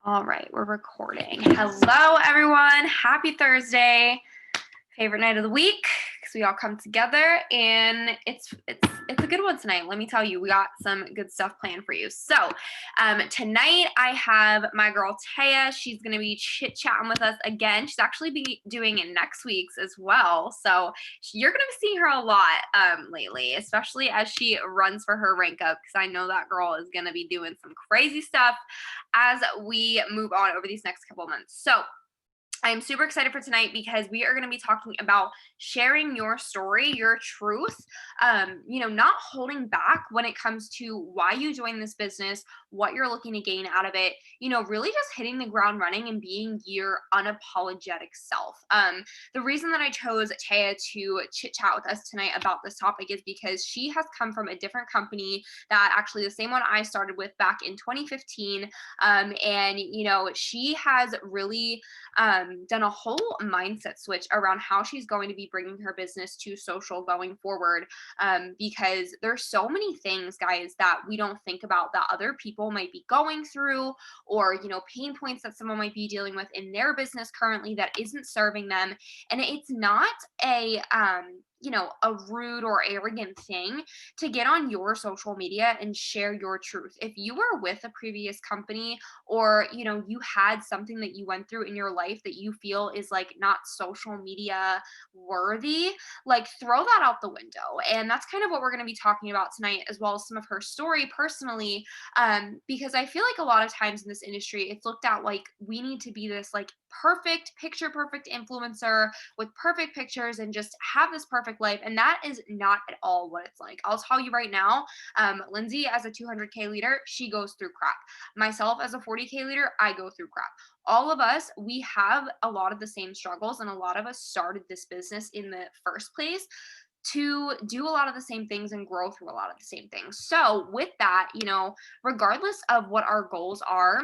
All right, we're recording. Hello, everyone. Happy Thursday. Favorite night of the week because we all come together, and it's a good one tonight. Let me tell you, we got some good stuff planned for you. So tonight I have my girl Taea. She's gonna be chit-chatting with us again. She's actually be doing it next week's as well. So you're gonna be seeing her a lot lately, especially as she runs for her rank up, because I know that girl is gonna be doing some crazy stuff as we move on over these next couple of months. So I'm super excited for tonight because we are going to be talking about sharing your story, your truth, not holding back when it comes to why you joined this business, what you're looking to gain out of it, really just hitting the ground running and being your unapologetic self. The reason that I chose Taea to chit chat with us tonight about this topic is because she has come from a different company, that actually the same one I started with back in 2015. She has really done a whole mindset switch around how she's going to be bringing her business to social going forward, because there's so many things, guys, that we don't think about that other people might be going through, or pain points that someone might be dealing with in their business currently that isn't serving them. And it's not a rude or arrogant thing to get on your social media and share your truth. If you were with a previous company, or you had something that you went through in your life that you feel is like not social media worthy, like throw that out the window. And that's kind of what we're going to be talking about tonight, as well as some of her story personally, because I feel like a lot of times in this industry it's looked at like we need to be this like perfect influencer with perfect pictures and just have this perfect life, and that is not at all what it's like. I'll tell you right now, Lindsay, as a 200K leader, she goes through crap. Myself as a 40K leader, I go through crap. All of us, we have a lot of the same struggles, and a lot of us started this business in the first place to do a lot of the same things and grow through a lot of the same things. So with that, regardless of what our goals are,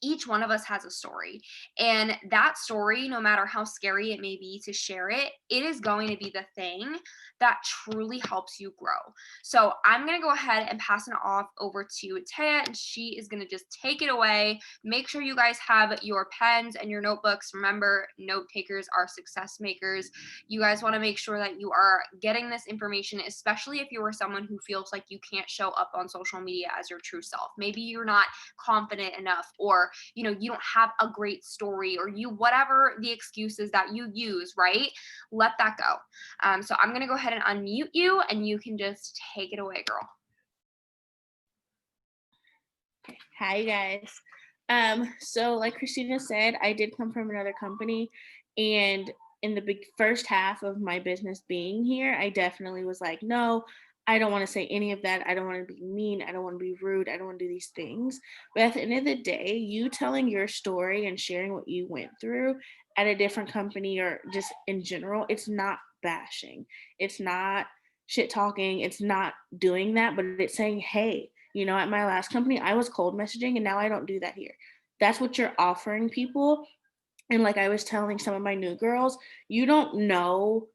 each one of us has a story, and that story, no matter how scary it may be to share it, it is going to be the thing that truly helps you grow. So I'm going to go ahead and pass it off over to Taea, and she is going to just take it away. Make sure you guys have your pens and your notebooks. Remember, note takers are success makers. You guys want to make sure that you are getting this information, especially if you are someone who feels like you can't show up on social media as your true self. Maybe you're not confident enough, or you don't have a great story, or whatever the excuses that you use, right? Let that go. So I'm going to go ahead and unmute you, and you can just take it away, girl. Hi, guys. So like Christina said, I did come from another company, and in the first half of my business being here, I definitely was like, no, I don't want to say any of that. I don't want to be mean. I don't want to be rude. I don't want to do these things. But at the end of the day, you telling your story and sharing what you went through at a different company, or just in general, it's not bashing. It's not shit talking. It's not doing that, but it's saying, hey, at my last company, I was cold messaging, and now I don't do that here. That's what you're offering people. And like I was telling some of my new girls, you don't know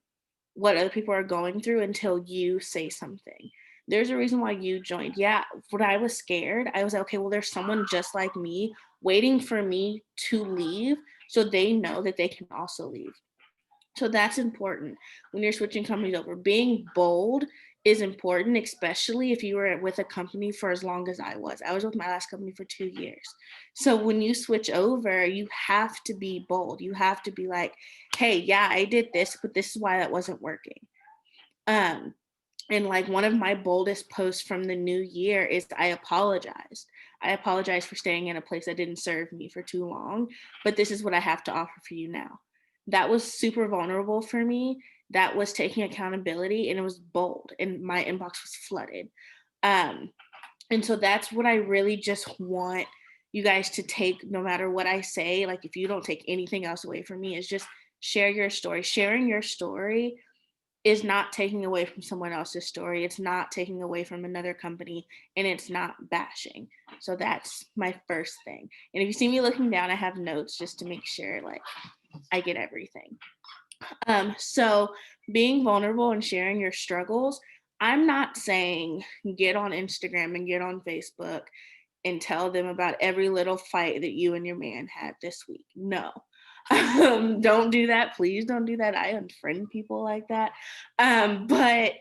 what other people are going through until you say something. There's a reason why you joined. Yeah, when I was scared, I was like, okay, well, there's someone just like me waiting for me to leave, so they know that they can also leave. So that's important when you're switching companies over. Being bold is important, especially if you were with a company for as long as I was. I was with my last company for 2 years. So when you switch over, you have to be bold. You have to be like, hey, yeah, I did this, but this is why that wasn't working. And like one of my boldest posts from the new year is I apologized. I apologize for staying in a place that didn't serve me for too long, but this is what I have to offer for you now. That was super vulnerable for me. That was taking accountability, and it was bold, and my inbox was flooded. And so that's what I really just want you guys to take, no matter what I say. Like, if you don't take anything else away from me, is just share your story. Sharing your story is not taking away from someone else's story. It's not taking away from another company, and it's not bashing. So that's my first thing. And if you see me looking down, I have notes just to make sure like I get everything. So being vulnerable and sharing your struggles, I'm not saying get on Instagram and get on Facebook and tell them about every little fight that you and your man had this week. No. Don't do that. Please don't do that. I unfriend people like that. But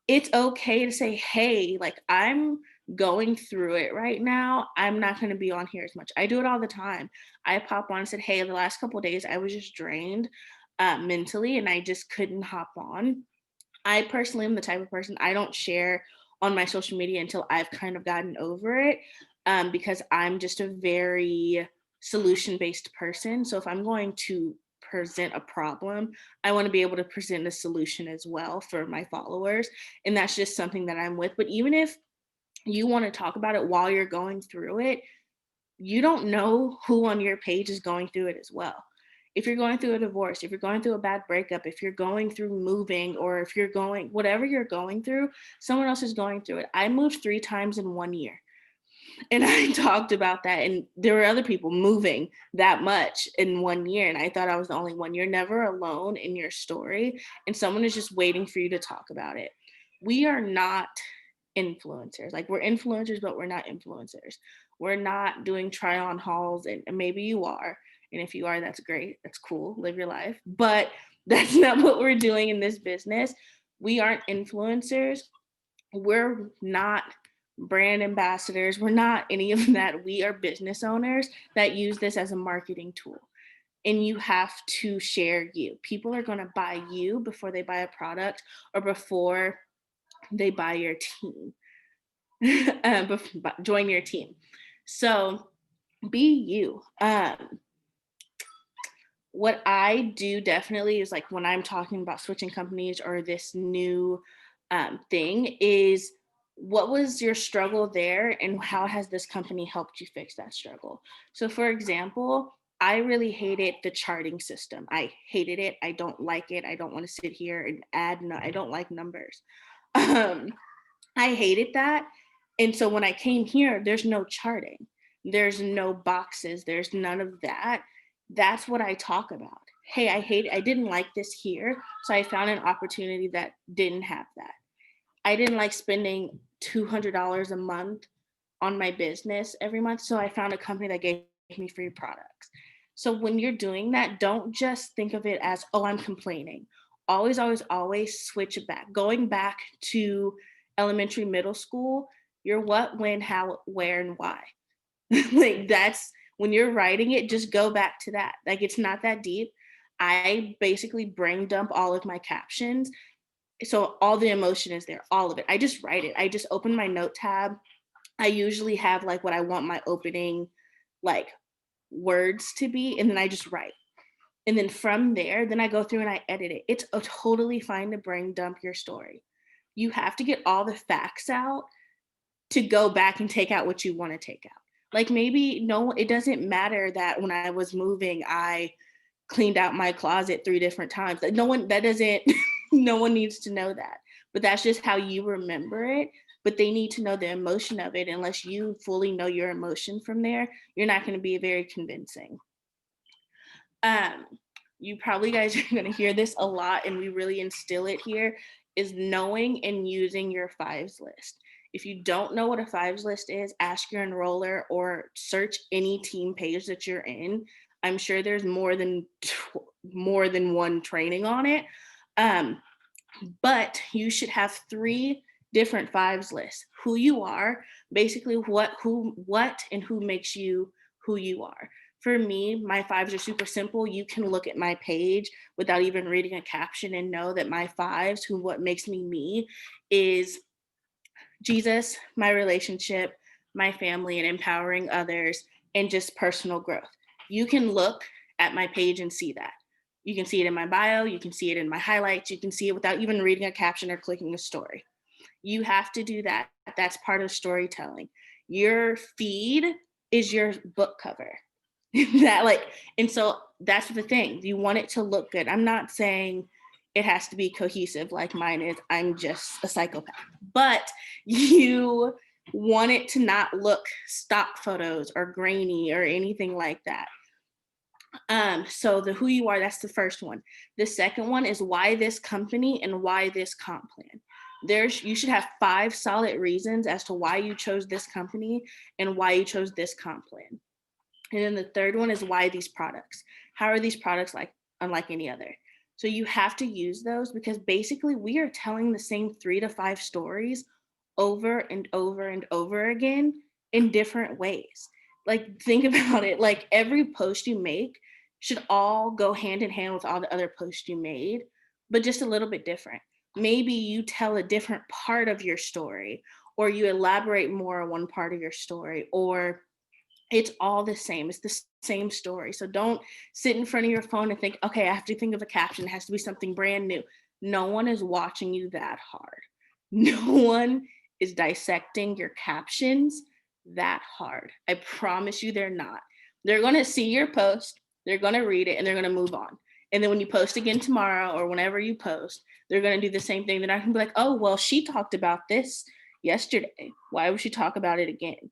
it's okay to say, hey, like, I'm going through it right now. I'm not going to be on here as much. I do it all the time. I pop on and said, hey, the last couple of days I was just drained mentally, and I just couldn't hop on. I personally am the type of person, I don't share on my social media until I've kind of gotten over it, because I'm just a very solution-based person. So if I'm going to present a problem, I want to be able to present a solution as well for my followers. And that's just something that I'm with. But even if you want to talk about it while you're going through it, you don't know who on your page is going through it as well. If you're going through a divorce, if you're going through a bad breakup, if you're going through moving, or if you're going, whatever you're going through, someone else is going through it. I moved 3 times in 1 year. And I talked about that. And there were other people moving that much in 1 year. And I thought I was the only one. You're never alone in your story. And someone is just waiting for you to talk about it. We are not influencers. Like, we're influencers, but we're not influencers. We're not doing try on hauls. And maybe you are. And if you are, that's great. That's cool. Live your life. But that's not what we're doing in this business. We aren't influencers. We're not brand ambassadors. We're not any of that. We are business owners that use this as a marketing tool. And you have to share you. People are going to buy you before they buy a product or before they buy your team, join your team. So be you. What I do definitely is, like, when I'm talking about switching companies or this new thing, is what was your struggle there and how has this company helped you fix that struggle? So for example, I really hated the charting system. I hated it. I don't like it. I don't want to sit here and I don't like numbers. I hated that. And so when I came here, there's no charting. There's no boxes. There's none of that. That's what I talk about. Hey, I didn't like this here. So I found an opportunity that didn't have that. I didn't like spending $200 a month on my business every month. So I found a company that gave me free products. So when you're doing that, don't just think of it as, oh, I'm complaining. Always, always, always switch it back. Going back to elementary, middle school, your what, when, how, where, and why. Like, that's when you're writing it, just go back to that. Like, it's not that deep. I basically brain dump all of my captions. So all the emotion is there, all of it. I just write it. I just open my note tab. I usually have like what I want my opening like words to be, and then I just write. And then from there, then I go through and I edit it. It's totally fine to brain dump your story. You have to get all the facts out to go back and take out what you want to take out. Like, maybe no, it doesn't matter that when I was moving, I cleaned out my closet 3 different times. Like, no one needs to know that. But that's just how you remember it. But they need to know the emotion of it. Unless you fully know your emotion from there, you're not going to be very convincing. You probably guys are going to hear this a lot, and we really instill it here, is knowing and using your fives list. If you don't know what a fives list is, ask your enroller or search any team page that you're in. I'm sure there's more than one training on it. But you should have 3 different fives lists. Who you are, basically what, and who makes you who you are. For me, my fives are super simple. You can look at my page without even reading a caption and know that my fives, what makes me me, is Jesus, my relationship, my family, and empowering others, and just personal growth. You can look at my page and see that. You can see it in my bio. You can see it in my highlights. You can see it without even reading a caption or clicking a story. You have to do that. That's part of storytelling. Your feed is your book cover. And so that's the thing. You want it to look good. I'm not saying it has to be cohesive like mine is. I'm just a psychopath. But you want it to not look stock photos or grainy or anything like that. So the who you are, that's the first one. The second one is why this company and why this comp plan. You should have 5 solid reasons as to why you chose this company and why you chose this comp plan. And then the third one is why these products. How are these products like unlike any other? So you have to use those because basically we are telling the same 3 to 5 stories over and over and over again in different ways. Like think about it, like every post you make should all go hand in hand with all the other posts you made, but just a little bit different. Maybe you tell a different part of your story, or you elaborate more on one part of your story, or it's all the same. It's the same story. So don't sit in front of your phone and think, okay, I have to think of a caption. It has to be something brand new. No one is watching you that hard. No one is dissecting your captions that hard. I promise you they're not. They're going to see your post, they're going to read it, and they're going to move on. And then when you post again tomorrow or whenever you post, they're going to do the same thing. They're not going to be like, oh, well, she talked about this yesterday. Why would she talk about it again?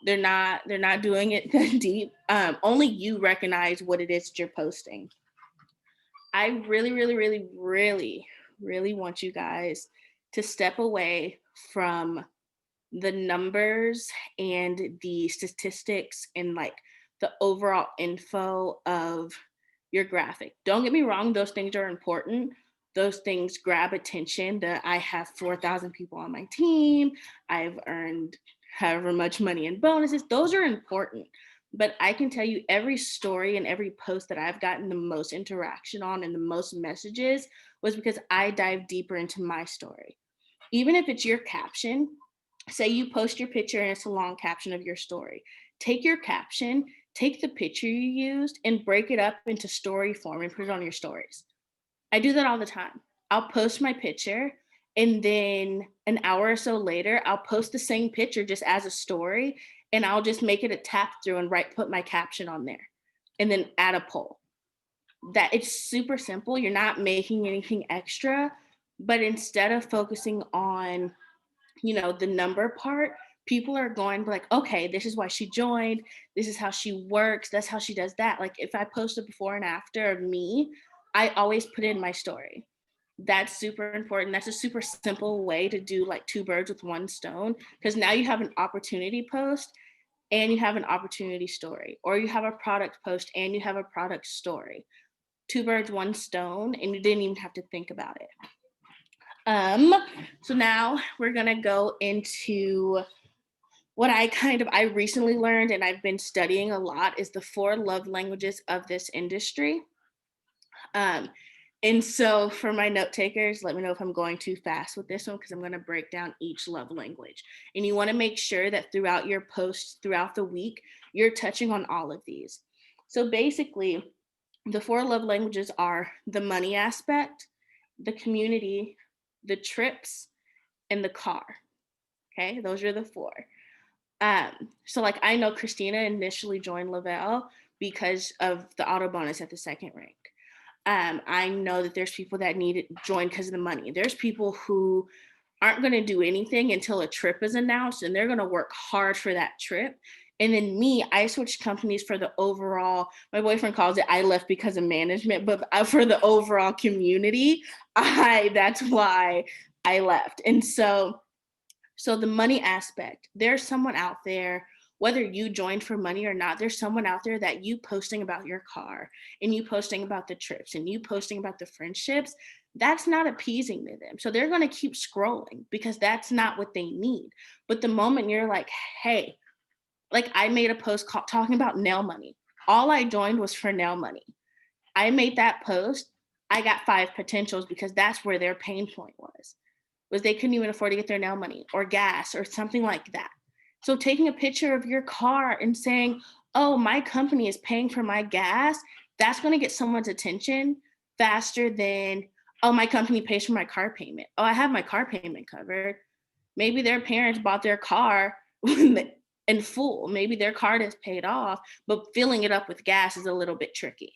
They're not doing it that deep. Only you recognize what it is that you're posting. I really, really, really, really, really want you guys to step away from the numbers and the statistics and like the overall info of your graphic. Don't get me wrong, those things are important. Those things grab attention. That I have 4,000 people on my team. I've earned however much money in bonuses. Those are important. But I can tell you every story and every post that I've gotten the most interaction on and the most messages was because I dive deeper into my story. Even if it's your caption, say you post your picture and it's a long caption of your story. Take your caption, take the picture you used and break it up into story form and put it on your stories. I do that all the time. I'll post my picture and then an hour or so later, I'll post the same picture just as a story and I'll just make it a tap through and put my caption on there and then add a poll. That it's super simple. You're not making anything extra, but instead of focusing on, the number part, people are going to be like, okay, this is why she joined. This is how she works. That's how she does that. Like if I post a before and after of me, I always put it in my story. That's super important. That's a super simple way to do like 2 birds with 1 stone, because now you have an opportunity post and you have an opportunity story, or you have a product post and you have a product story. 2 birds, 1 stone, and you didn't even have to think about it. So now we're gonna go into what I recently learned and I've been studying a lot is the 4 love languages of this industry. And so for my note takers, let me know if I'm going too fast with this one because I'm going to break down each love language. And you want to make sure that throughout your posts, throughout the week, you're touching on all of these. So basically, the 4 love languages are the money aspect, the community, the trips, and the car. Okay, those are the 4. So like I know Christina initially joined Lavelle because of the auto bonus at the 2nd rank. I know that there's people that need it join because of the money. There's people who aren't going to do anything until a trip is announced and they're going to work hard for that trip. And then me, I switched companies for the overall, my boyfriend calls it I left because of management, but for the overall community, that's why I left. And so the money aspect, there's someone out there, whether you joined for money or not, there's someone out there that you posting about your car and you posting about the trips and you posting about the friendships, that's not appeasing to them. So they're going to keep scrolling because that's not what they need. But the moment you're like, hey, like I made a post talking about nail money. All I joined was for nail money. I made that post. I got 5 potentials because that's where their pain point was they couldn't even afford to get their nail money or gas or something like that. So taking a picture of your car and saying, oh, my company is paying for my gas, that's going to get someone's attention faster than, oh, my company pays for my car payment. Oh, I have my car payment covered. Maybe their parents bought their car in full. Maybe their card is paid off, but filling it up with gas is a little bit tricky.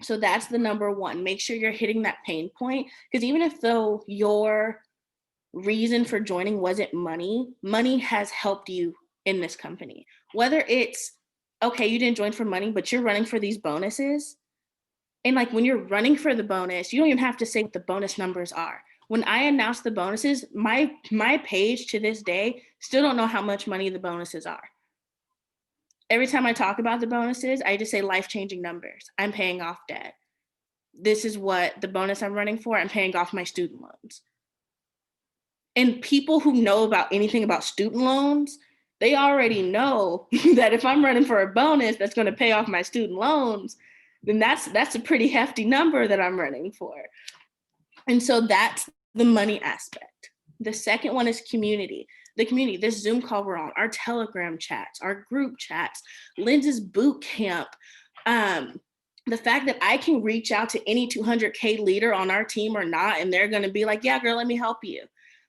So that's the number 1. Make sure you're hitting that pain point, because even if though your reason for joining wasn't money has helped you in this company. Whether it's, okay, you didn't join for money, but you're running for these bonuses. And like when you're running for the bonus, you don't even have to say what the bonus numbers are. When I announced the bonuses, my page to this day still don't know how much money the bonuses are. Every time I talk about the bonuses, I just say life-changing numbers. I'm paying off debt. This is what the bonus I'm running for. I'm paying off my student loans. And people who know about anything about student loans, they already know that if I'm running for a bonus that's going to pay off my student loans, then that's a pretty hefty number that I'm running for. And so that's the money aspect. The second one is community. The community, this Zoom call we're on, our Telegram chats, our group chats, Lenz's boot camp, the fact that I can reach out to any 200K leader on our team or not, and they're going to be like, yeah, girl, let me help you.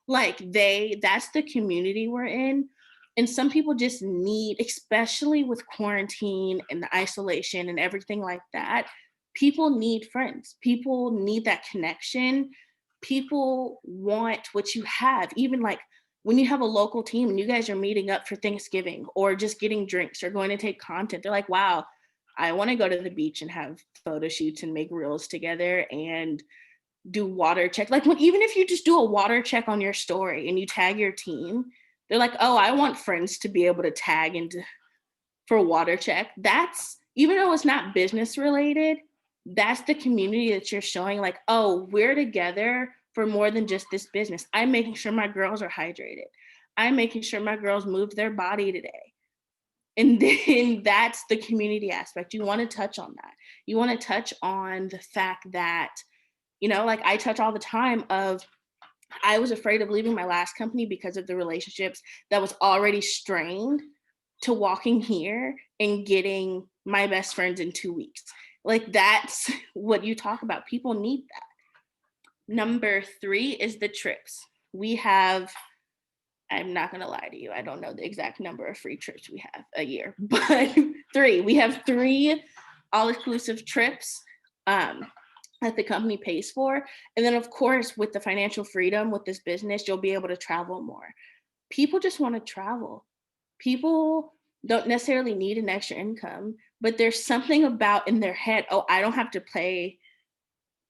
Like that's the community we're in. And some people just need, especially with quarantine and the isolation and everything like that, people need friends. People need that connection. People want what you have. Even like when you have a local team and you guys are meeting up for Thanksgiving or just getting drinks or going to take content, they're like, wow, I want to go to the beach and have photo shoots and make reels together and do water check. Like even if you just do a water check on your story and you tag your team, they're like, oh, I want friends to be able to tag into for a water check. That's, even though it's not business related, that's the community that you're showing, like, oh, we're together for more than just this business. I'm making sure my girls are hydrated. I'm making sure my girls moved their body today. And then that's the community aspect. You want to touch on that. You want to touch on the fact that, like I touch all the time of, I was afraid of leaving my last company because of the relationships that was already strained, to walking here and getting my best friends in 2 weeks. Like that's what you talk about. People need that. Number 3 is the trips. We have, I'm not going to lie to you, I don't know the exact number of free trips we have a year, but 3. We have 3 all-inclusive trips that the company pays for. And then of course, with the financial freedom with this business, you'll be able to travel more. People just want to travel. People don't necessarily need an extra income, but there's something about in their head, oh, I don't have to pay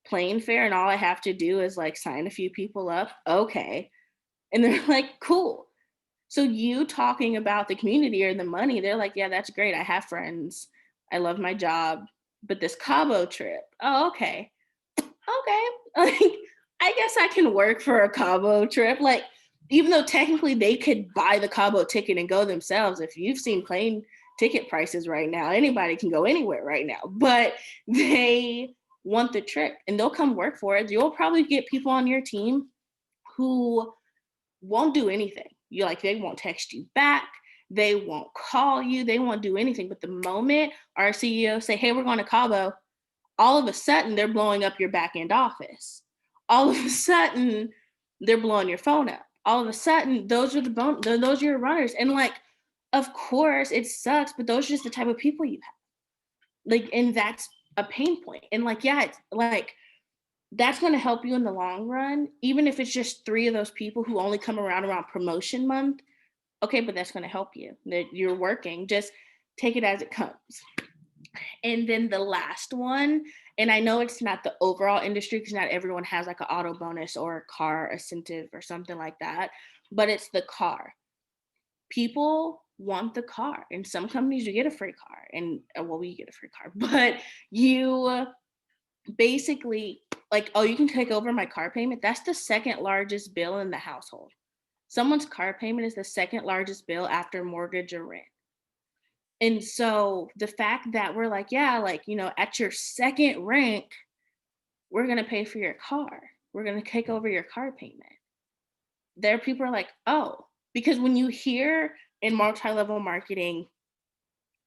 plane fare and all I have to do is like sign a few people up. Okay. And they're like, cool. So you talking about the community or the money, they're like, yeah, that's great. I have friends. I love my job. But this Cabo trip, oh, okay. Like, I guess I can work for a Cabo trip. Like, even though technically they could buy the Cabo ticket and go themselves. If you've seen plane ticket prices right now, anybody can go anywhere right now, but they want the trip and they'll come work for it. You'll probably get people on your team who won't do anything. They won't text you back. They won't call you. They won't do anything. But the moment our CEO say, hey, we're going to Cabo, all of a sudden they're blowing up your back end office. All of a sudden they're blowing your phone up. All of a sudden those are your runners. And like, of course it sucks, but those are just the type of people you have. Like, and that's a pain point. And like, yeah, it's like, that's going to help you in the long run, even if it's just 3 of those people who only come around promotion month. Okay, but that's going to help you. That you're working. Just take it as it comes. And then the last one, and I know it's not the overall industry because not everyone has like an auto bonus or a car incentive or something like that, but it's the car. People want the car. In some companies, you get a free car, and well, we get a free car, but you basically like, oh, you can take over my car payment. That's the second largest bill in the household. Someone's car payment is the second largest bill after mortgage or rent. And so the fact that we're like, yeah, like, at your second rank, we're going to pay for your car. We're going to take over your car payment. There people are like, oh, because when you hear in multi-level marketing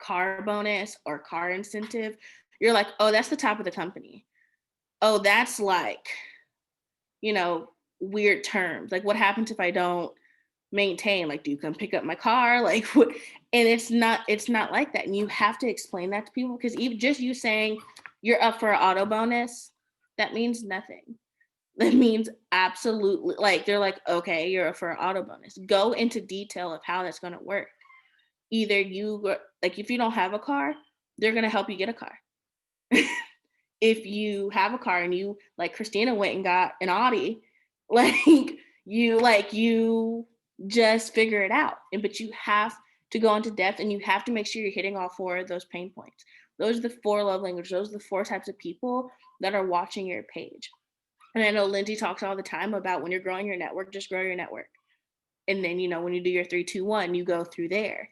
car bonus or car incentive, you're like, oh, that's the top of the company. Oh, that's like, weird terms. Like, what happens if I don't maintain? Like, do you come pick up my car? Like, what? And it's not like that. And you have to explain that to people, because even just you saying you're up for an auto bonus, that means nothing. That means absolutely, like, they're like, okay, you're up for an auto bonus. Go into detail of how that's going to work. Either if you don't have a car, they're going to help you get a car. If you have a car and you, like Christina, went and got an Audi You just figure it out. But you have to go into depth, and you have to make sure you're hitting all 4 of those pain points. Those are the 4 love languages. Those are the 4 types of people that are watching your page. And I know Lindsay talks all the time about when you're growing your network, just grow your network. And then, when you do your 3, 2, 1, you go through there.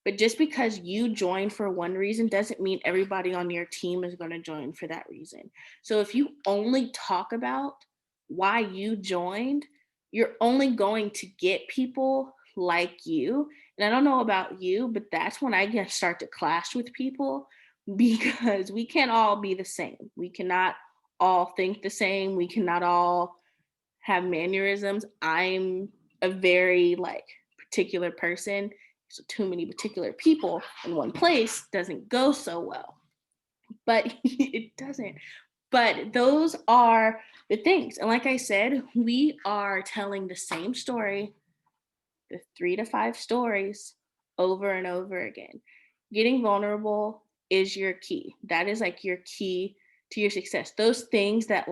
But just because you joined for one reason doesn't mean everybody on your team is going to join for that reason. So if you only talk about why you joined, you're only going to get people like you. And I don't know about you, but that's when I start to clash with people, because we can't all be the same. We cannot all think the same. We cannot all have mannerisms. I'm a very particular person. So too many particular people in one place doesn't go so well. But it doesn't. But those are the things. And like I said, we are telling the same story, the 3 to 5 stories over and over again. Getting vulnerable is your key. That is your key to your success. Those things that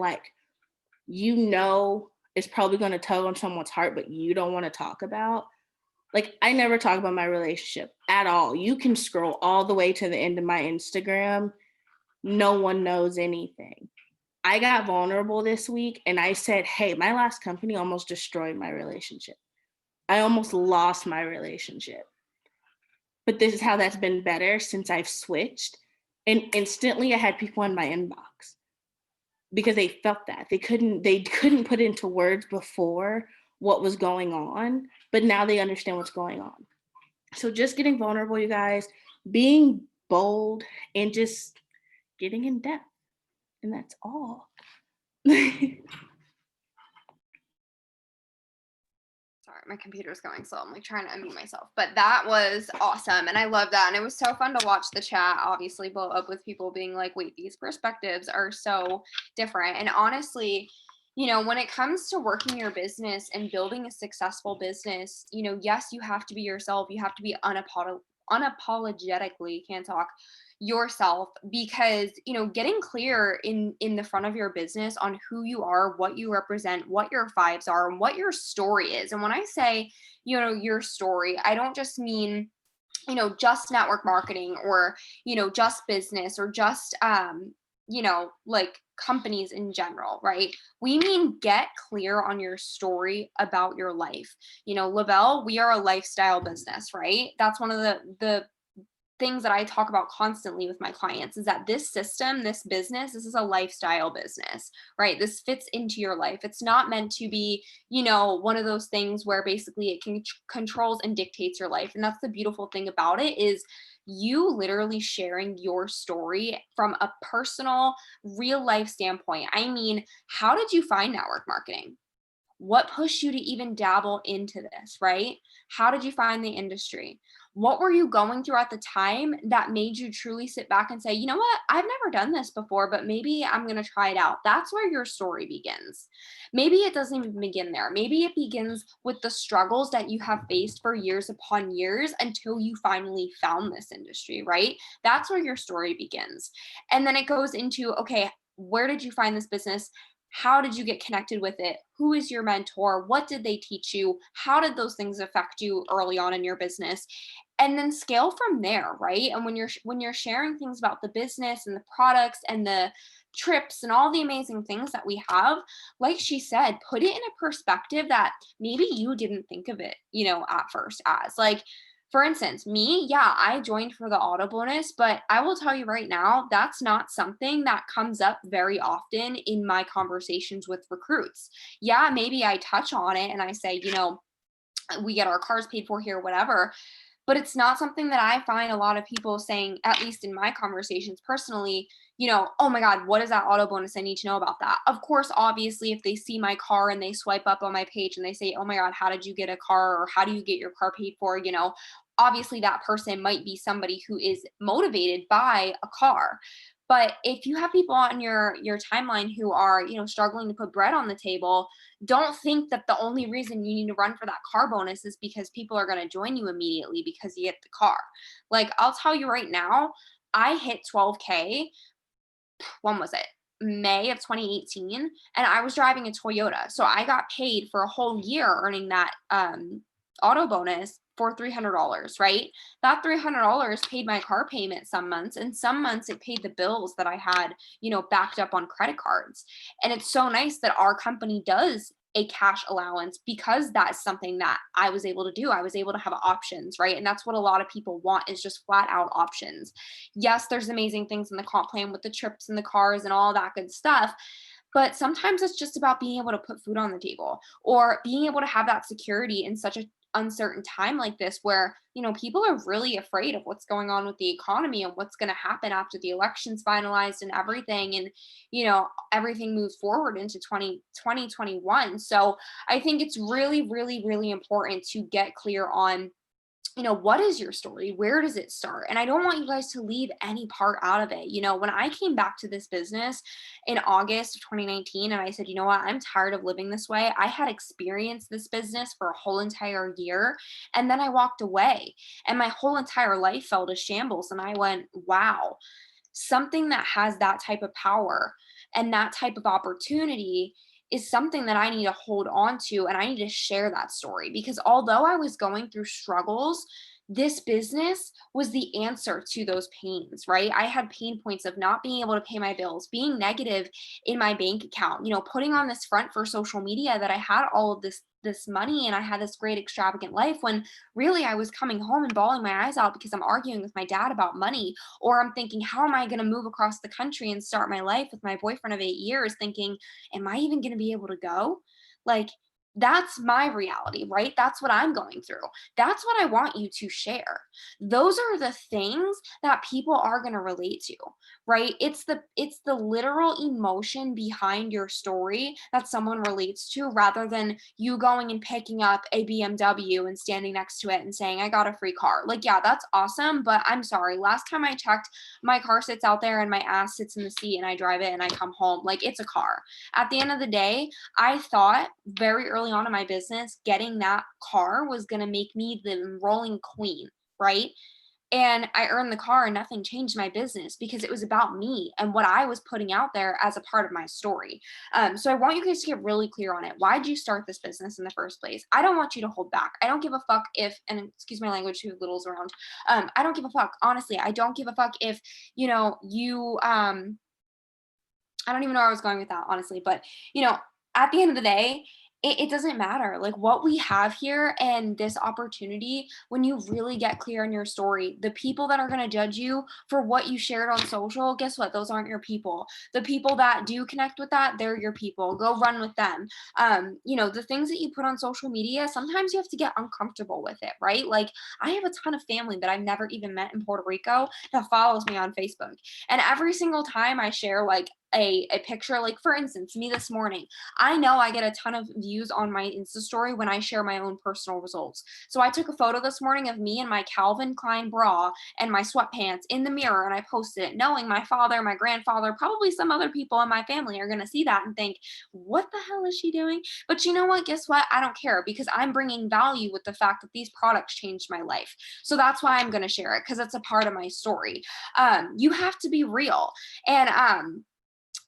is probably going to tug on someone's heart, but you don't want to talk about. I never talk about my relationship at all. You can scroll all the way to the end of my Instagram. No one knows anything. I got vulnerable this week and I said, hey, my last company almost destroyed my relationship. I almost lost my relationship. But this is how that's been better since I've switched. And instantly I had people in my inbox because they felt that. They couldn't put into words before what was going on, but now they understand what's going on. So just getting vulnerable, you guys, being bold, and just getting in depth. And that's all. Sorry, my computer's going slow. I'm trying to unmute myself. But that was awesome. And I love that. And it was so fun to watch the chat obviously blow up with people being like, wait, these perspectives are so different. And honestly, when it comes to working your business and building a successful business, yes, you have to be yourself. You have to be unapologetically, can't talk, yourself, because getting clear in the front of your business on who you are, what you represent, what your vibes are, and what your story is. And when I say your story, I don't just mean just network marketing, or just business, or just companies in general, right? We mean get clear on your story about your life. Lavelle, we are a lifestyle business, right? That's one of the things that I talk about constantly with my clients, is that this system, this business, this is a lifestyle business, right? This fits into your life. It's not meant to be, one of those things where basically it controls and dictates your life. And that's the beautiful thing about it, is you literally sharing your story from a personal, real life standpoint. I mean, how did you find network marketing? What pushed you to even dabble into this, right? How did you find the industry? What were you going through at the time that made you truly sit back and say, you know what, I've never done this before, but maybe I'm going to try it out? That's where your story begins. Maybe it doesn't even begin there. Maybe it begins with the struggles that you have faced for years upon years until you finally found this industry, right? That's where your story begins. And then it goes into, okay, where did you find this business? How did you get connected with it? Who is your mentor? What did they teach you? How did those things affect you early on in your business? And then scale from there, right? And when you're sharing things about the business and the products and the trips and all the amazing things that we have, like she said, put it in a perspective that maybe you didn't think of it, at first as. For instance, me, yeah, I joined for the auto bonus, but I will tell you right now, that's not something that comes up very often in my conversations with recruits. Yeah, maybe I touch on it and I say, we get our cars paid for here, whatever. But it's not something that I find a lot of people saying, at least in my conversations personally, oh my God, what is that auto bonus? I need to know about that. Of course, obviously, if they see my car and they swipe up on my page and they say, oh my God, how did you get a car? Or how do you get your car paid for? Obviously that person might be somebody who is motivated by a car. But if you have people on your timeline who are, struggling to put bread on the table, don't think that the only reason you need to run for that car bonus is because people are going to join you immediately because you get the car. I'll tell you right now, I hit 12K. When was it? May of 2018, and I was driving a Toyota. So I got paid for a whole year earning that auto bonus for $300, right? That $300 paid my car payment some months, and some months it paid the bills that I had, backed up on credit cards. And it's so nice that our company does a cash allowance because that's something that I was able to do. I was able to have options, right? And that's what a lot of people want, is just flat out options. Yes, there's amazing things in the comp plan with the trips and the cars and all that good stuff. But sometimes it's just about being able to put food on the table, or being able to have that security in such an uncertain time like this, where people are really afraid of what's going on with the economy and what's going to happen after the election's finalized and everything, and everything moves forward into 2021. So I think it's really, really, really important to get clear on what is your story? Where does it start? And I don't want you guys to leave any part out of it. When I came back to this business in August of 2019, and I said, you know what, I'm tired of living this way. I had experienced this business for a whole entire year, and then I walked away, and my whole entire life fell to shambles. And I went, wow, something that has that type of power and that type of opportunity is something that I need to hold on to, and I need to share that story, because although I was going through struggles, this business was the answer to those pains, right? I had pain points of not being able to pay my bills, being negative in my bank account, putting on this front for social media that I had all of this money and I had this great extravagant life, when really I was coming home and bawling my eyes out because I'm arguing with my dad about money, or I'm thinking, how am I going to move across the country and start my life with my boyfriend of 8 years, thinking, am I even going to be able to go? Like, that's my reality, right? That's what I'm going through. That's what I want you to share. Those are the things that people are going to relate to, right? It's the literal emotion behind your story that someone relates to, rather than you going and picking up a BMW and standing next to it and saying, I got a free car. Like, yeah, that's awesome, but I'm sorry, last time I checked, my car sits out there and my ass sits in the seat and I drive it and I come home. Like, it's a car. At the end of the day, I thought very early on in my business, getting that car was going to make me the enrolling queen, right? And I earned the car and nothing changed my business, because it was about me and what I was putting out there as a part of my story. So I want you guys to get really clear on it. Why did you start this business in the first place? I don't want you to hold back. I don't give a fuck if, and excuse my language, who littles around. I don't give a fuck. Honestly, I don't give a fuck if, I don't even know where I was going with that, honestly, but at the end of the day, it doesn't matter. Like, what we have here and this opportunity, when you really get clear on your story, the people that are going to judge you for what you shared on social, guess what? Those aren't your people. The people that do connect with that, they're your people. Go run with them. The things that you put on social media, sometimes you have to get uncomfortable with it, right? Like, I have a ton of family that I've never even met in Puerto Rico that follows me on Facebook. And every single time I share like a picture, like for instance, me this morning, I know I get a ton of views on my Insta story when I share my own personal results. So I took a photo this morning of me in my Calvin Klein bra and my sweatpants in the mirror, and I posted it, knowing my father, my grandfather, probably some other people in my family are going to see that and think, what the hell is she doing? But you know what? Guess what? I don't care, because I'm bringing value with the fact that these products changed my life. So that's why I'm going to share it, because it's a part of my story. You have to be real. And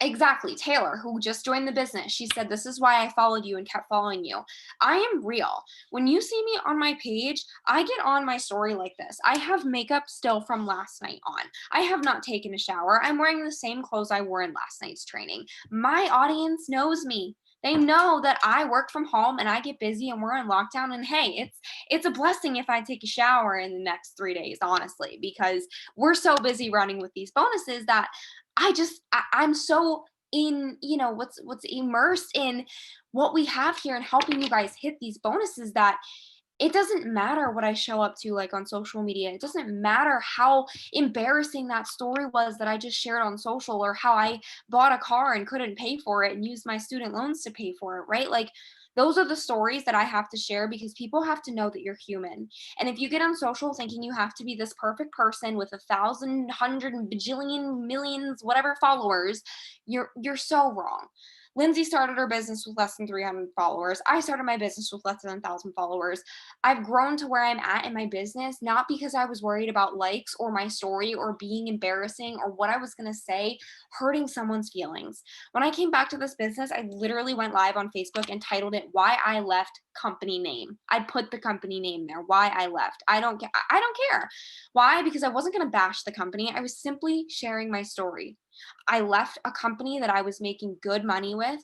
exactly. Taylor, who just joined the business, she said, this is why I followed you and kept following you. I am real. When you see me on my page, I get on my story like this. I have makeup still from last night on. I have not taken a shower. I'm wearing the same clothes I wore in last night's training. My audience knows me. They know that I work from home and I get busy and we're in lockdown. And hey, it's a blessing if I take a shower in the next 3 days, honestly, because we're so busy running with these bonuses that I'm so in, what's immersed in what we have here and helping you guys hit these bonuses, that it doesn't matter what I show up to, like on social media. It doesn't matter how embarrassing that story was that I just shared on social, or how I bought a car and couldn't pay for it and used my student loans to pay for it, right? Like, those are the stories that I have to share, because people have to know that you're human. And if you get on social thinking you have to be this perfect person with 1,000, 100, bajillion, millions, whatever followers, you're so wrong. Lindsay started her business with less than 300 followers. I started my business with less than 1,000 followers. I've grown to where I'm at in my business, not because I was worried about likes or my story or being embarrassing or what I was going to say, hurting someone's feelings. When I came back to this business, I literally went live on Facebook and titled it Why I Left Company Name. I put the company name there, why I left. I don't care. Why? Because I wasn't going to bash the company. I was simply sharing my story. I left a company that I was making good money with.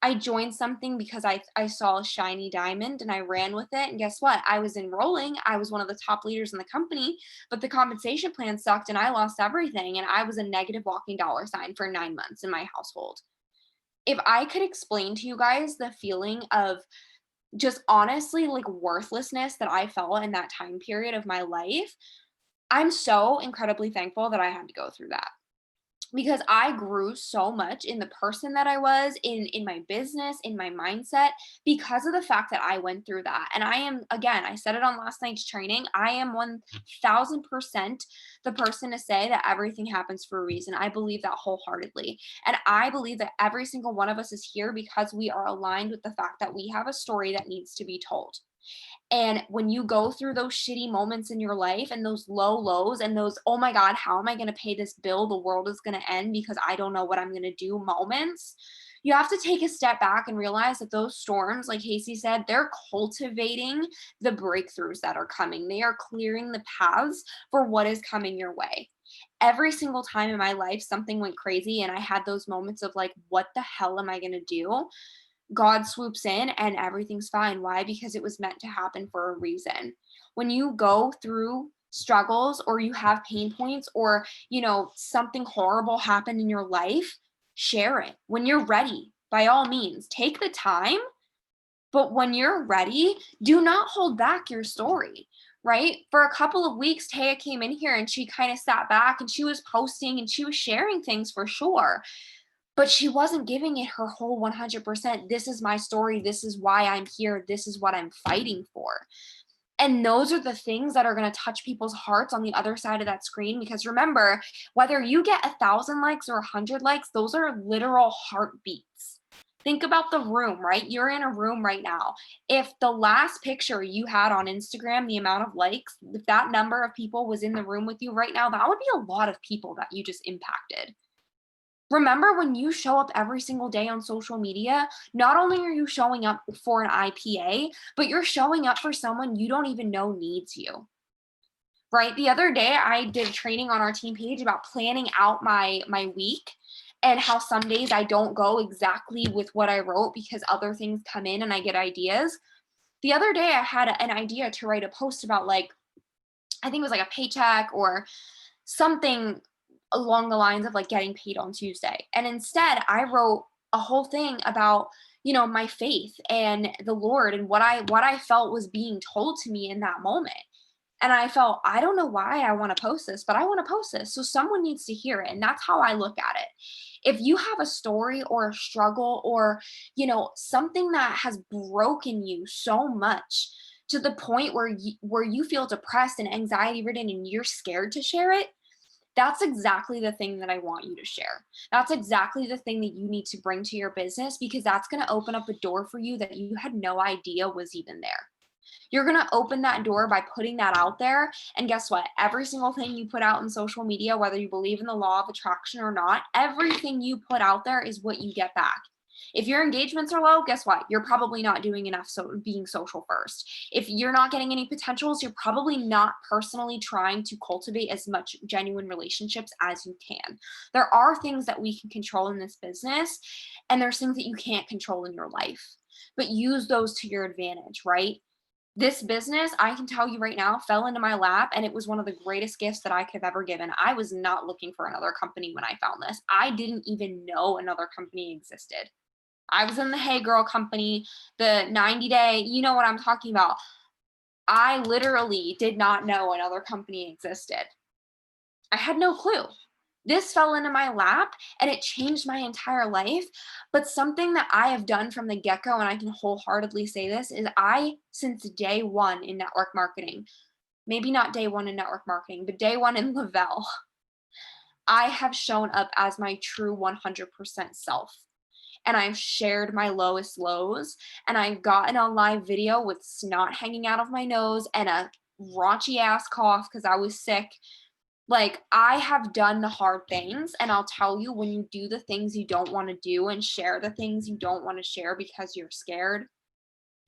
I joined something because I saw a shiny diamond and I ran with it. And guess what? I was enrolling. I was one of the top leaders in the company, but the compensation plan sucked and I lost everything. And I was a negative walking dollar sign for 9 months in my household. If I could explain to you guys the feeling of just honestly like worthlessness that I felt in that time period of my life, I'm so incredibly thankful that I had to go through that, because I grew so much in the person that I was, in my business, in my mindset, because of the fact that I went through that. And I am, again, I said it on last night's training, I am 1000% the person to say that everything happens for a reason. I believe that wholeheartedly. And I believe that every single one of us is here because we are aligned with the fact that we have a story that needs to be told. And when you go through those shitty moments in your life and those low lows and those, oh my God, how am I going to pay this bill? The world is going to end because I don't know what I'm going to do moments. You have to take a step back and realize that those storms, like Casey said, they're cultivating the breakthroughs that are coming. They are clearing the paths for what is coming your way. Every single time in my life, something went crazy and I had those moments of like, what the hell am I going to do? God swoops in and everything's fine. Why? Because it was meant to happen for a reason. When you go through struggles or you have pain points or, something horrible happened in your life, share it. When you're ready, by all means, take the time. But when you're ready, do not hold back your story, right? For a couple of weeks, Taea came in here and she kind of sat back and she was posting and she was sharing things for sure, but she wasn't giving it her whole 100%. This is my story. This is why I'm here. This is what I'm fighting for. And those are the things that are going to touch people's hearts on the other side of that screen. Because remember, whether you get 1,000 likes or 100 likes, those are literal heartbeats. Think about the room, right? You're in a room right now. If the last picture you had on Instagram, the amount of likes, if that number of people was in the room with you right now, that would be a lot of people that you just impacted. Remember, when you show up every single day on social media, not only are you showing up for an IPA, but you're showing up for someone you don't even know needs you, right? The other day, I did training on our team page about planning out my week and how some days I don't go exactly with what I wrote because other things come in and I get ideas. The other day, I had an idea to write a post about, like, I think it was like a paycheck or something along the lines of like getting paid on Tuesday. And instead, I wrote a whole thing about, my faith and the Lord and what I felt was being told to me in that moment. And I felt, I don't know why I want to post this, but I want to post this. So someone needs to hear it. And that's how I look at it. If you have a story or a struggle or, something that has broken you so much to the point where you feel depressed and anxiety ridden and you're scared to share it, that's exactly the thing that I want you to share. That's exactly the thing that you need to bring to your business, because that's going to open up a door for you that you had no idea was even there. You're going to open that door by putting that out there. And guess what? Every single thing you put out in social media, whether you believe in the law of attraction or not, everything you put out there is what you get back. If your engagements are low, guess what? You're probably not doing enough being social first. If you're not getting any potentials, you're probably not personally trying to cultivate as much genuine relationships as you can. There are things that we can control in this business, and there's things that you can't control in your life, but use those to your advantage, right? This business, I can tell you right now, fell into my lap, and it was one of the greatest gifts that I could have ever given. I was not looking for another company when I found this. I didn't even know another company existed. I was in the Hey Girl company, the 90-day, you know what I'm talking about. I literally did not know another company existed. I had no clue. This fell into my lap and it changed my entire life. But something that I have done from the get-go, and I can wholeheartedly say this, is since day one in network marketing, maybe not day one in network marketing, but day one in Lavelle, I have shown up as my true 100% self. and I've shared my lowest lows, and I've gotten a live video with snot hanging out of my nose and a raunchy ass cough because I was sick. Like, I have done the hard things, and I'll tell you, when you do the things you don't want to do and share the things you don't want to share because you're scared,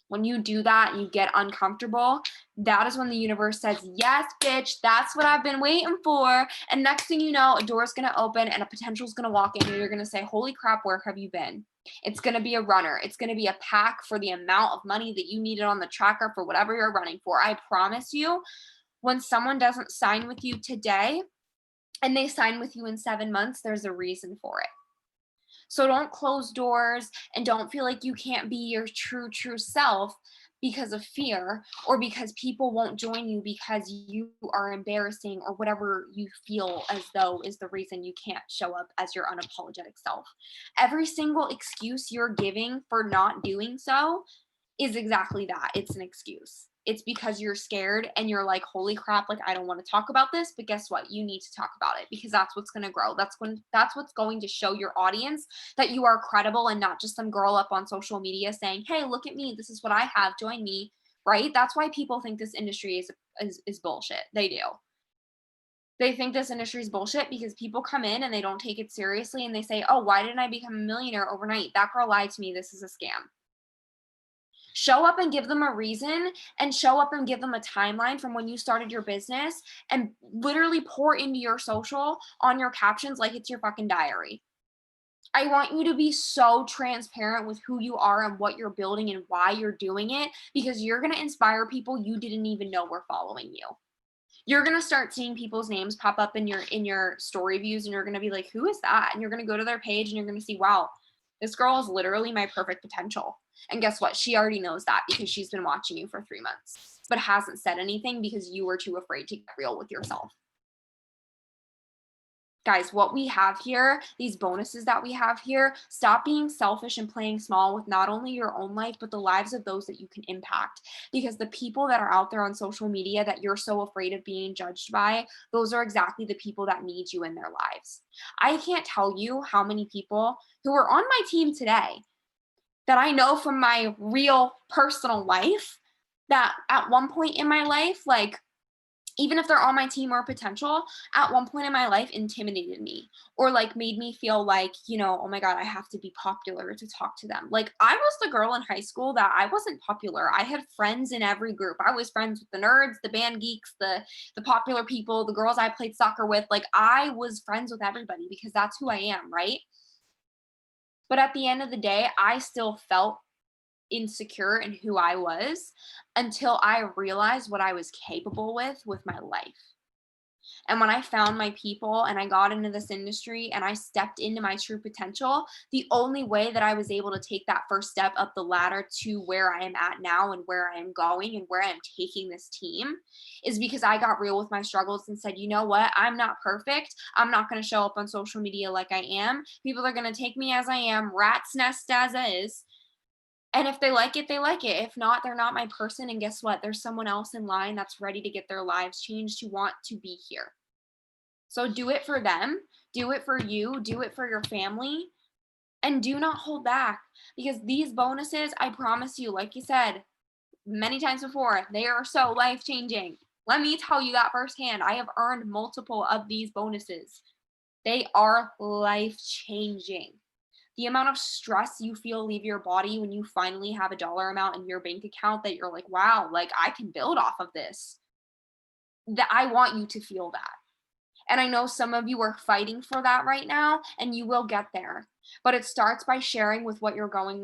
when you do that and you get uncomfortable, that is when the universe says, yes, bitch, that's what I've been waiting for. And next thing you know, a door's going to open and a potential's going to walk in, and you're going to say, holy crap, where have you been? It's going to be a runner. It's going to be a pack for the amount of money that you needed on the tracker for whatever you're running for. I promise you, when someone doesn't sign with you today and they sign with you in 7 months, there's a reason for it. So don't close doors and don't feel like you can't be your true self because of fear, or because people won't join you because you are embarrassing, or whatever you feel as though is the reason you can't show up as your unapologetic self. Every single excuse you're giving for not doing so is exactly that. It's an excuse. It's because you're scared and you're like, holy crap, like, I don't want to talk about this. But guess what? You need to talk about it, because that's what's going to grow. That's what's going to show your audience that you are credible and not just some girl up on social media saying, hey, look at me, this is what I have, join me, right? That's why people think this industry is bullshit. They do. They think this industry is bullshit because people come in and they don't take it seriously, and they say, oh, why didn't I become a millionaire overnight? That girl lied to me. This is a scam. Show up and give them a reason, and show up and give them a timeline from when you started your business, and literally pour into your social on your captions like it's your fucking diary. I want you to be so transparent with who you are and what you're building and why you're doing it, because you're going to inspire people you didn't even know were following you. You're going to start seeing people's names pop up in your story views, and you're going to be like, who is that? And you're going to go to their page and you're going to see, wow, this girl is literally my perfect potential. And guess what? She already knows that because she's been watching you for 3 months, but hasn't said anything because you were too afraid to get real with yourself. Guys, what we have here, these bonuses that we have here, stop being selfish and playing small with not only your own life, but the lives of those that you can impact. Because the people that are out there on social media that you're so afraid of being judged by, those are exactly the people that need you in their lives. I can't tell you how many people who are on my team today that I know from my real personal life that at one point in my life, like, even if they're on my team or potential, at one point in my life intimidated me, or like made me feel like, oh my God, I have to be popular to talk to them. Like, I was the girl in high school that I wasn't popular. I had friends in every group. I was friends with the nerds, the band geeks, the popular people, the girls I played soccer with. Like, I was friends with everybody because that's who I am, right? But at the end of the day, I still felt insecure in who I was until I realized what I was capable with my life. And when I found my people and I got into this industry and I stepped into my true potential, the only way that I was able to take that first step up the ladder to where I am at now and where I am going and where I am taking this team is because I got real with my struggles and said, you know what? I'm not perfect. I'm not going to show up on social media like I am. People are going to take me as I am, rat's nest as is. And if they like it, they like it. If not, they're not my person. And guess what? There's someone else in line that's ready to get their lives changed, who want to be here. So do it for them. Do it for you. Do it for your family. And do not hold back, because these bonuses, I promise you, like you said many times before, they are so life-changing. Let me tell you that firsthand. I have earned multiple of these bonuses. They are life-changing. The amount of stress you feel leave your body when you finally have a dollar amount in your bank account that you're like, wow, like, I can build off of this. That I want you to feel that. And I know some of you are fighting for that right now, and you will get there. But it starts by sharing with what you're going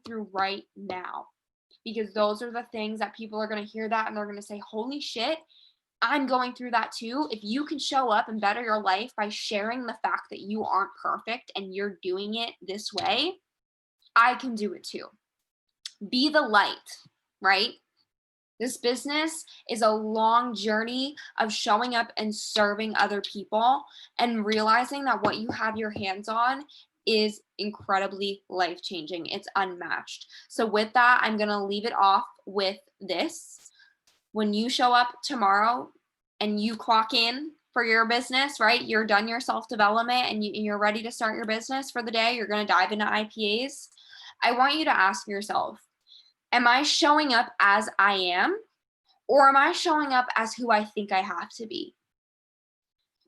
through right now. Because those are the things that people are going to hear that and they're going to say, holy shit, I'm going through that too. If you can show up and better your life by sharing the fact that you aren't perfect and you're doing it this way, I can do it too. Be the light, right? This business is a long journey of showing up and serving other people and realizing that what you have your hands on is incredibly life-changing. It's unmatched. So with that, I'm going to leave it off with this. When you show up tomorrow and you clock in for your business, right? You're done your self-development and you're ready to start your business for the day. You're going to dive into IPAs. I want you to ask yourself, am I showing up as I am, or am I showing up as who I think I have to be?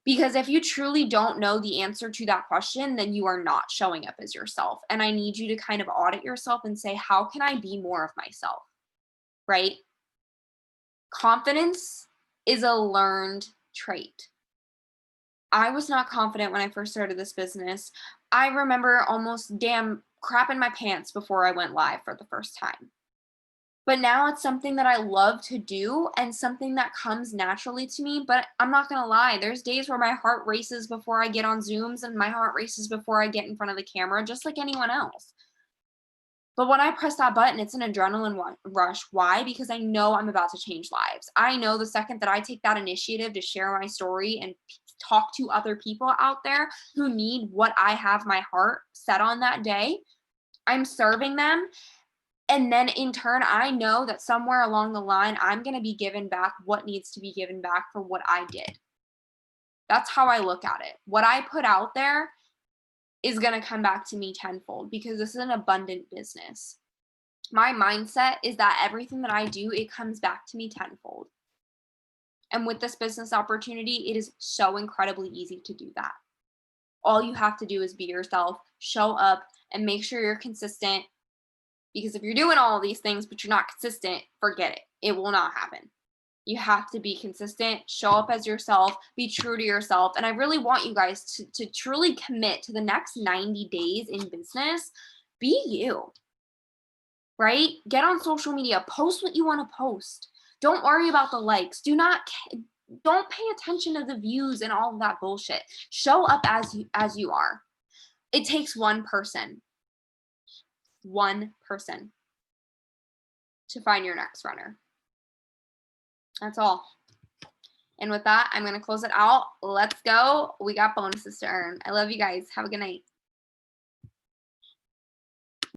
Because if you truly don't know the answer to that question, then you are not showing up as yourself. And I need you to kind of audit yourself and say, how can I be more of myself, right? Confidence is a learned trait. I was not confident when I first started this business. I remember almost crapping my pants before I went live for the first time. But now it's something that I love to do and something that comes naturally to me. But I'm not going to lie, there's days where my heart races before I get on Zooms and my heart races before I get in front of the camera, just like anyone else. But when I press that button, it's an adrenaline rush. Why? Because I know I'm about to change lives. I know the second that I take that initiative to share my story and talk to other people out there who need what I have my heart set on that day, I'm serving them. And then in turn, I know that somewhere along the line, I'm going to be given back what needs to be given back for what I did. That's how I look at it. What I put out there is going to come back to me tenfold because this is an abundant business. My mindset is that everything that I do, it comes back to me tenfold. And with this business opportunity, it is so incredibly easy to do that. All you have to do is be yourself, show up, and make sure you're consistent. Because if you're doing all of these things, but you're not consistent, forget it. It will not happen. You have to be consistent, show up as yourself, be true to yourself. And I really want you guys to truly commit to the next 90 days in business. Be you, right? Get on social media, post what you want to post. Don't worry about the likes. Don't pay attention to the views and all of that bullshit. Show up as you are. It takes one person to find your next runner. That's all. And with that, I'm going to close it out. Let's go. We got bonuses to earn. I love you guys. Have a good night.